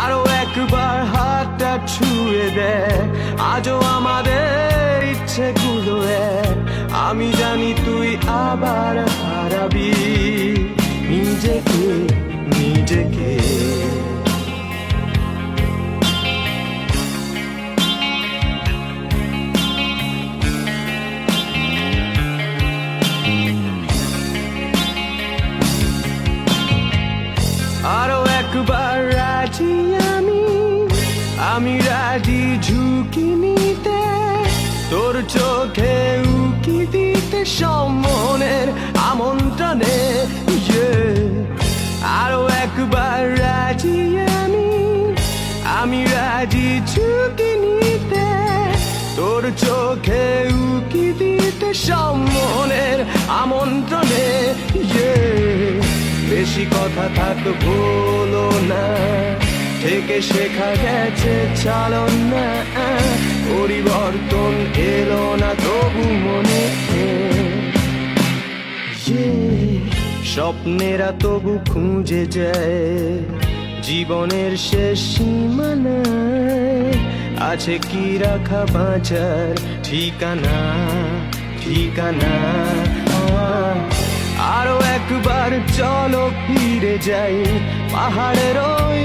আরো একবার হাতটা ছুঁয়ে দেয়, আজও আমাদের ইচ্ছেগুলো এক। আমি জানি তুই আবার হারাবি নিজেকে নিজেকে। আরো একবার রাজি আমি রাজি ঝুঁকি নিতে, তোর চোখে উকি দিতে সম্মনের আমন্ত্রণে। আরো একবার রাজি আমি রাজি ঝুঁকি নিতে, তোর চোখে উকি দিতে সম্মনের আমন্ত্রণে। বেশি কথা থাক বলো না, থেকে শেখা গেছে চালন না। পরিবর্তন এলো না তবু মনে, স্বপ্নেরা তবু খুঁজে যায় জীবনের শেষ সীমানায়। আছে কি রাখা বাঁচার ঠিকানা ঠিকানা। আরো একবার চলো ফিরে যাই পাহাড়ের ওই